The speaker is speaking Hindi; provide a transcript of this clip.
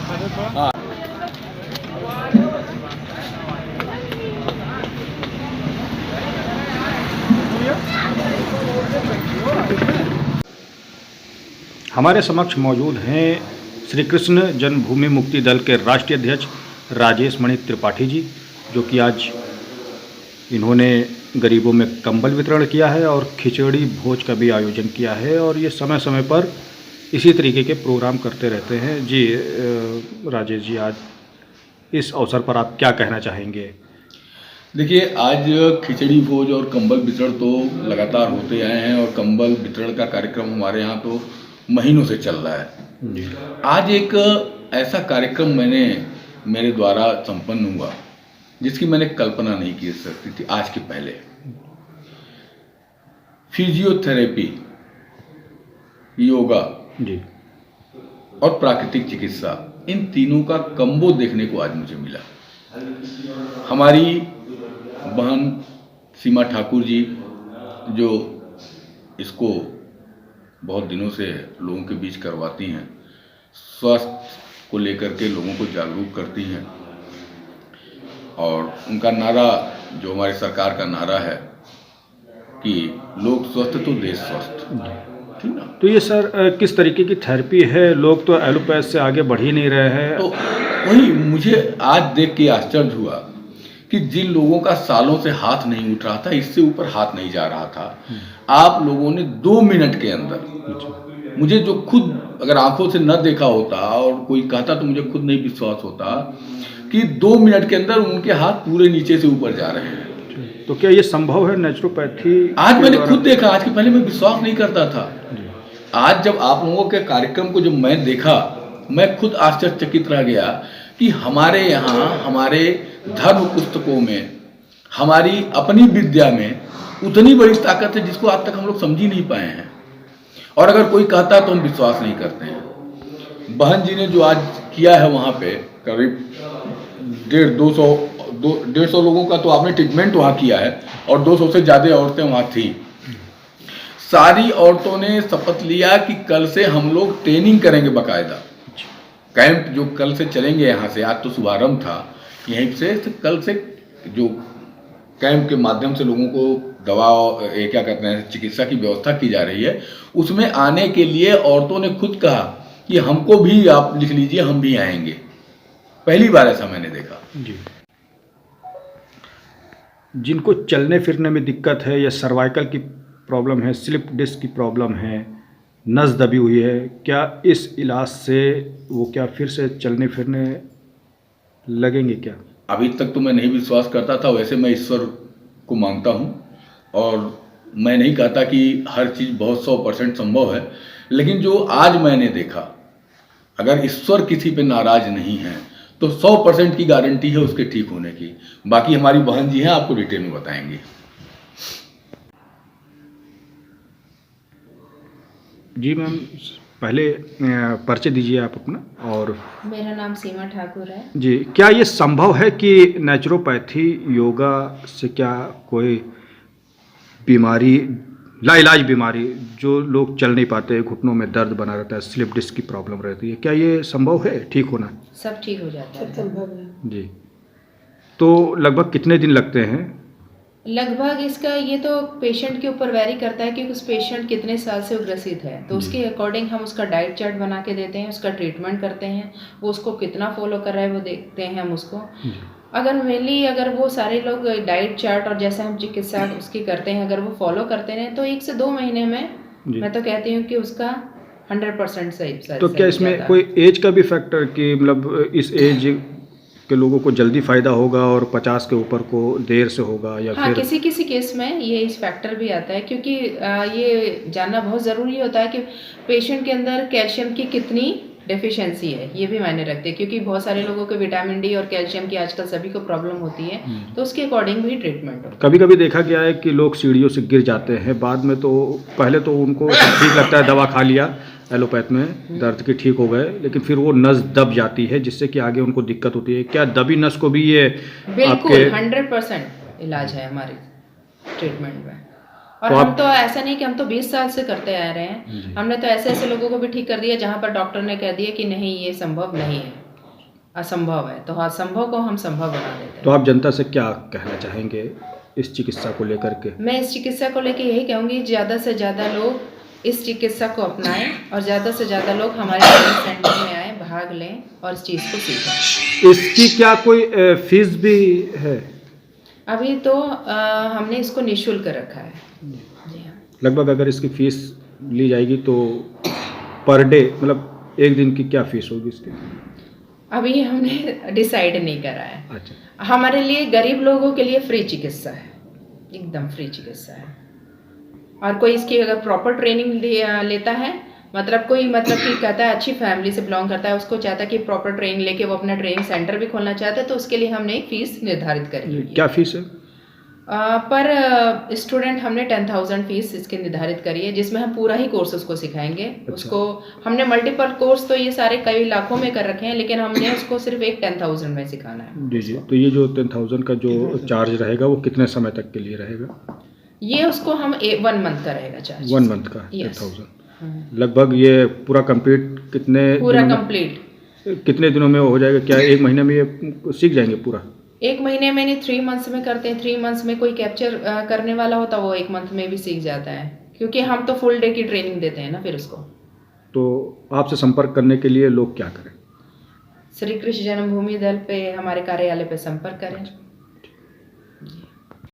हमारे समक्ष मौजूद हैं श्री कृष्ण जन्मभूमि मुक्ति दल के राष्ट्रीय अध्यक्ष राजेश मणि त्रिपाठी जी, जो कि आज इन्होंने गरीबों में कंबल वितरण किया है और खिचड़ी भोज का भी आयोजन किया है और ये समय समय पर इसी तरीके के प्रोग्राम करते रहते हैं। जी राजेश जी, आज इस अवसर पर आप क्या कहना चाहेंगे? देखिए, आज खिचड़ी भोज और कंबल वितरण तो लगातार होते आए हैं और कंबल वितरण का कार्यक्रम हमारे यहाँ तो महीनों से चल रहा है। आज एक ऐसा कार्यक्रम मेरे द्वारा संपन्न हुआ जिसकी मैंने कल्पना नहीं की सकती थी। आज के पहले फिजियोथेरेपी, योगा जी और प्राकृतिक चिकित्सा, इन तीनों का कम्बो देखने को आज मुझे मिला। हमारी बहन सीमा ठाकुर जी, जो इसको बहुत दिनों से लोगों के बीच करवाती हैं, स्वास्थ्य को लेकर के लोगों को जागरूक करती हैं, और उनका नारा, जो हमारी सरकार का नारा है कि लोग स्वस्थ तो देश स्वस्थ, ठीक ना। तो ये सर किस तरीके की थेरेपी है? लोग तो एलोपैथ से आगे बढ़ ही नहीं रहे हैं। तो वही मुझे आज देख के आश्चर्य हुआ कि जिन लोगों का सालों से हाथ नहीं उठ रहा था, इससे ऊपर हाथ नहीं जा रहा था, आप लोगों ने 2 मिनट के अंदर, मुझे जो खुद अगर आंखों से न देखा होता और कोई कहता तो मुझे खुद नहीं विश्वास होता कि 2 मिनट के अंदर उनके हाथ पूरे नीचे से ऊपर जा रहे हैं। तो क्या ये संभव है नेचुरोपैथी? आज मैंने खुद देखा, आज के पहले मैं विश्वास नहीं करता था। आज जब आप लोगों के कार्यक्रम को जब मैं देखा, मैं खुद आश्चर्यचकित रह गया कि हमारे यहाँ, हमारे धर्म पुस्तकों में, हमारी अपनी विद्या में उतनी बड़ी ताकत है जिसको आज तक हम लोग समझ ही नहीं पाए हैं, और अगर कोई कहता तो हम विश्वास नहीं करते हैं। बहन जी ने जो आज किया है वहाँ पे, करीब 150 लोगों का तो आपने ट्रीटमेंट वहाँ किया है और 200 से ज़्यादा औरतें वहाँ थी। सारी औरतों ने शपथ लिया कि कल से हम लोग ट्रेनिंग करेंगे, बाकायदा कैंप जो कल से चलेंगे यहाँ से। आज तो शुभारंभ था यहीं से, तो कल से जो कैंप के माध्यम से लोगों को दवा, क्या कहते हैं, चिकित्सा की व्यवस्था की जा रही है, उसमें आने के लिए औरतों ने खुद कहा कि हमको भी आप लिख लीजिए, हम भी आएंगे। पहली बार ऐसा मैंने देखा। जी, जिनको चलने फिरने में दिक्कत है या सर्वाइकल की प्रॉब्लम है, स्लिप डिस्क की प्रॉब्लम है, नस दबी हुई है, क्या इस इलाज से वो क्या फिर से चलने फिरने लगेंगे क्या? अभी तक तो मैं नहीं विश्वास करता था, वैसे मैं ईश्वर को मानता हूँ और मैं नहीं कहता कि हर चीज़ बहुत 100% संभव है, लेकिन जो आज मैंने देखा, अगर ईश्वर किसी पे नाराज नहीं है तो 100% की गारंटी है उसके ठीक होने की। बाकी हमारी बहन जी हैं, आपको डिटेल में बताएंगे। जी मैम, पहले परिचय दीजिए आप अपना। और मेरा नाम सीमा ठाकुर है जी, क्या ये संभव है कि नेचुरोपैथी योगा से क्या कोई बीमारी, लाइलाज बीमारी, जो लोग चल नहीं पाते, घुटनों में दर्द बना रहता है, स्लिप डिस्क की प्रॉब्लम रहती है, क्या ये संभव है ठीक होना? सब ठीक हो जाता है। संभव है जी। तो लगभग कितने दिन लगते हैं? लगभग इसका ये तो पेशेंट के ऊपर वेरी करता है कि उस पेशेंट कितने साल से वो ग्रसित है, तो उसके अकॉर्डिंग हम उसका डाइट चार्ट बना के देते हैं, उसका ट्रीटमेंट करते हैं, वो उसको कितना फॉलो कर रहा है वो देखते हैं हम उसको। अगर मेनली अगर वो सारे लोग डाइट चार्ट और जैसे हम चिकित्सा उसकी करते हैं, अगर वो फॉलो करते हैं तो 1 से 2 महीने में मैं तो कहती हूँ कि उसका 100% सही। तो क्या इसमें कोई एज का भी फैक्टर, कि मतलब इस एज के लोगों को जल्दी फ़ायदा होगा और 50 के ऊपर को देर से होगा, या हाँ, फिर किसी केस में ये इस फैक्टर भी आता है, क्योंकि ये जानना बहुत ज़रूरी होता है कि पेशेंट के अंदर कैल्शियम की कितनी डेफिशिएंसी है, ये भी मायने रखते हैं, क्योंकि बहुत सारे लोगों को विटामिन डी और कैल्शियम की आजकल सभी को प्रॉब्लम होती है, तो उसके अकॉर्डिंग भी ट्रीटमेंट होता है। कभी कभी देखा गया है कि लोग सीढ़ियों से गिर जाते हैं, बाद में तो पहले तो उनको ठीक लगता है, दवा खा लिया एलोपैथ में, दर्द के ठीक हो गए, लेकिन फिर वो नस दब जाती है जिससे कि आगे उनको दिक्कत होती है। क्या दबी नस को भी ये बिल्कुल 100% इलाज है हमारे ट्रीटमेंट में। और तो हम तो ऐसा नहीं कि हम तो 20 साल से करते आ रहे हैं, हमने तो ऐसे ऐसे लोगों को भी ठीक कर दिया जहाँ पर डॉक्टर ने कह दिया कि नहीं ये संभव नहीं है। असंभव है, तो असंभव को हम संभव बना देते हैं। तो आप जनता से क्या कहना चाहेंगे इस चिकित्सा को लेकर के? मैं इस चिकित्सा को लेकर यही कहूँगी, ज़्यादा से ज़्यादा लोग इस चिकित्सा को अपनाएं और ज़्यादा से ज़्यादा लोग हमारे ट्रेनिंग सेंटर में आएँ, भाग लें और इस चीज़ को सीखें। इसकी क्या कोई फीस भी है? अभी तो हमने इसको निःशुल्क रखा है। जी हाँ। लगभग अगर इसकी फीस ली जाएगी तो पर डे मतलब एक दिन की क्या फीस होगी इसकी? अभी हमने डिसाइड नहीं करा है। अच्छा, हमारे लिए, गरीब लोगों के लिए फ्री चिकित्सा है, एकदम फ्री चिकित्सा है। और कोई इसकी अगर प्रॉपर ट्रेनिंग लेता है, मतलब कोई मतलब कि कहता है अच्छी फैमिली से बिलोंग करता है, उसको चाहता है कि प्रॉपर ट्रेनिंग लेके वो अपना ट्रेनिंग सेंटर भी खोलना चाहता है, तो उसके लिए हमने एक फीस निर्धारित करी है। क्या फीस है? पर स्टूडेंट हमने 10,000 फीस इसके निर्धारित करी है, जिसमें हम पूरा ही कोर्स उसको सिखाएंगे। अच्छा। उसको हमने मल्टीपल कोर्स तो ये सारे कई लाखों में कर रखे हैं, लेकिन हमने उसको सिर्फ एक 10,000 में सिखाना है। जी जी। तो ये जो 10,000 का जो चार्ज रहेगा वो कितने समय तक के लिए रहेगा? ये उसको हम 1 मंथ का रहेगा चार्ज। 1 मंथ का Yes. 10,000। लगभग ये पूरा कंप्लीट पूरा कंप्लीट कितने दिनों में हो जाएगा? क्या 1 महीने में ये सीख जाएंगे पूरा? 1 महीने में नहीं, 3 मंथ्स में करते हैं। 3 मंथ्स में कोई कैप्चर करने वाला होता है, वो 1 मंथ में भी सीख जाता है, क्योंकि हम तो फुल डे की ट्रेनिंग देते हैं ना फिर उसको। तो आपसे संपर्क करने के लिए लोग क्या करें? श्री कृष्ण जन्मभूमि दल पे, हमारे कार्यालय पे संपर्क करें।